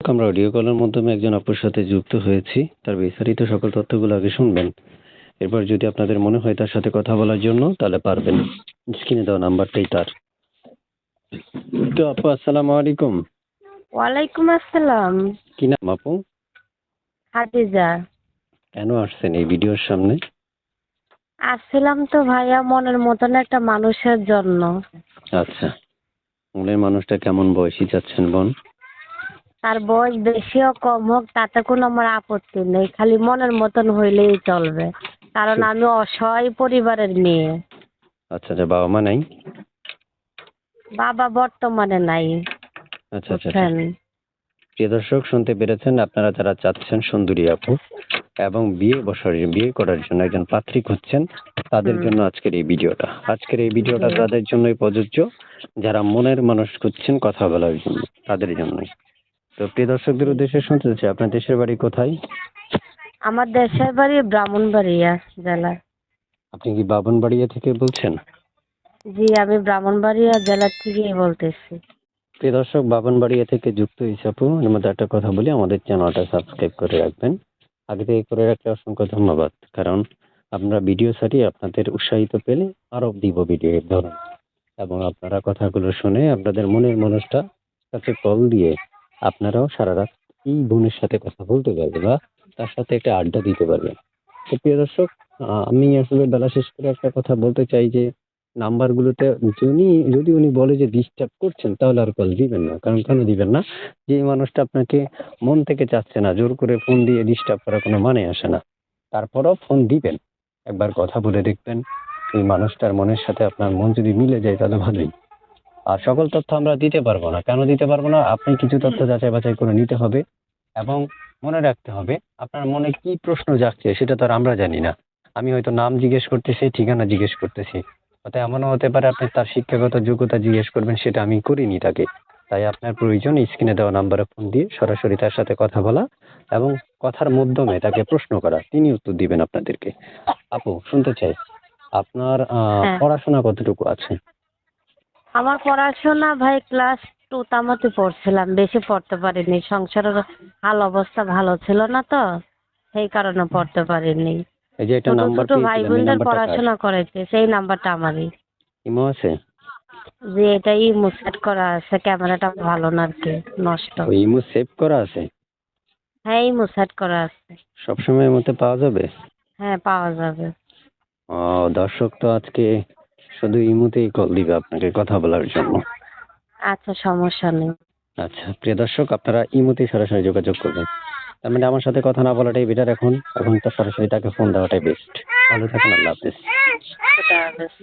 আমরা অডিও কলের মাধ্যমে একজন আপুর সাথে যুক্ত হয়েছি। তার বিস্তারিত সকল তথ্যগুলো আগে শুনবেন। এরপর যদি আপনাদের মনে হয় তার সাথে কথা বলার জন্য, তাহলে পারবেন। স্ক্রিনে দেওয়া নাম্বারটাই তার। তো আপু, আসসালামু আলাইকুম। ওয়ালাইকুম আসসালাম। কি নাম আপু? হাদিজা। কেন আসছেন এই ভিডিওর সামনে? আসছিলাম তো ভাইয়া মনের মতন একটা মানুষের জন্য। আচ্ছা, মনের মানুষটা কেমন বয়সী চাচ্ছেন বোন? তার বয়স বেশি হোক কম হোক তাতে কোনো আমার আপত্তি নেই, খালি মনের মতন হইলেই চলবে। কারণ আমি অসহায় পরিবারের মেয়ে। আচ্ছা আচ্ছা, বাবা মা নাই? বাবা বর্তমানে নাই। আচ্ছা আচ্ছা। বুঝছেন? প্রিয় দর্শক, শুনতে পেরেছেন, আপনারা যারা চাচ্ছেন সুন্দরী আপু এবং বিয়ে করার জন্য একজন পাত্রী খুঁজছেন, তাদের জন্য আজকের এই ভিডিওটা তাদের জন্যই প্রযোজ্য, যারা মনের মানুষ খুঁজছেন কথা বলার জন্য, তাদের জন্যই। তো প্রিয় দর্শকদের উদ্দেশ্যে শুনতে চাচ্ছি, আপনার দেশের বাড়ি কোথায়? আমার দেশের বাড়ি ব্রাহ্মণবাড়িয়া জেলায়। আপনি কি বাবনবাড়িয়া থেকে বলছেন? জি, আমি ব্রাহ্মণবাড়িয়া জেলা থেকেই বলতেছি। প্রিয় দর্শক, বাবনবাড়িয়া থেকে যুক্ত হয়েছে আপু। এর মধ্যে একটা কথা বলি, আমাদের চ্যানেলটা সাবস্ক্রাইব করে রাখবেন। আগে থেকে করে রাখলে অসংখ্য ধন্যবাদ, কারণ আমরা ভিডিও ছাড়ি, আপনাদের উৎসাহিত পেলে আরো দিব ভিডিও এর ধরন, এবং আপনারা কথাগুলো শুনে আপনাদের মনের মানুষটা কাছে কল দিয়ে আপনারাও সারা রাত এই বোনের সাথে কথা বলতে পারবেন বা তার সাথে একটা আড্ডা দিতে পারবেন। তো প্রিয় দর্শক, আমি আসলে বেলা শেষ করে একটা কথা বলতে চাই যে নাম্বারগুলোতে যদি উনি বলে যে ডিস্টার্ব করছেন, তাহলে আর কল দিবেন না। কারণ কেন দিবেন না? যে মানুষটা আপনাকে মন থেকে চাচ্ছে না, জোর করে ফোন দিয়ে ডিস্টার্ব করার কোনো মানে আসে না। তারপরও ফোন দিবেন, একবার কথা বলে দেখবেন। এই মানুষটার মনের সাথে আপনার মন যদি মিলে যায় তাহলে ভালোই। আর সকল তথ্য আমরা দিতে পারবো না। কেন দিতে পারবো না? আপনি কিছু তথ্য যাচাই বাছাই করে নিতে হবে, এবং মনে রাখতে হবে আপনার মনে কি প্রশ্ন জাগছে সেটা তো আর আমরা জানি না। আমি হয়তো নাম জিজ্ঞেস করতেছি, ঠিকানা জিজ্ঞেস করতেছি, হয়তো এমনও হতে পারে আপনি তার শিক্ষাগত যোগ্যতা জিজ্ঞেস করবেন, সেটা আমি করিনি তাকে। তাই আপনার প্রয়োজন স্ক্রিনে দেওয়া নাম্বারে ফোন দিয়ে সরাসরি তার সাথে কথা বলা, এবং কথার মাধ্যমে তাকে প্রশ্ন করা, তিনি উত্তর দিবেন আপনাদেরকে। আপু, শুনতে চাই আপনার হ্যাঁ, পড়াশোনা কতটুকু আছে? আমার পড়াশোনা ভাই ক্লাস 2 তামাতে পড়ছিলাম, বেশি পড়তে পারিনি। সংসারের হাল অবস্থা ভালো ছিল না তো, সেই কারণে পড়তে পারিনি। এই যে একটা ছোট নাম্বার ছোট ভাই পেয়েছিলাম, এই বোনদের নাম্বারটা কার? পড়াশোনা করেছে, সেই নাম্বারটা আমারই। ইমো আছে? যে এটাই মুসেট করা আছে, ক্যামেরাটা ভালো না আর কি, নষ্ট। ওই ইমো সেভ করা আছে? হ্যাঁ, এই মুসেট করা আছে। সবসময় মতে পাওয়া যাবে? হ্যাঁ, পাওয়া যাবে। ও, দর্শক তো আজকে শুধু ইমোতেই কল দিবে আপনাকে কথা বলার জন্য। আচ্ছা, সমস্যা নেই। আচ্ছা প্রিয় দর্শক, আপনারা ইমোতেই সরাসরি যোগাযোগ করবেন। তার মানে আমার সাথে কথা না বলাটাই বেটার। এখন তো সরাসরি তাকে ফোন দেওয়াটাই বেস্ট। ভালো থাকুন, আল্লাহ হাফেজ। খুদা হাফেজ।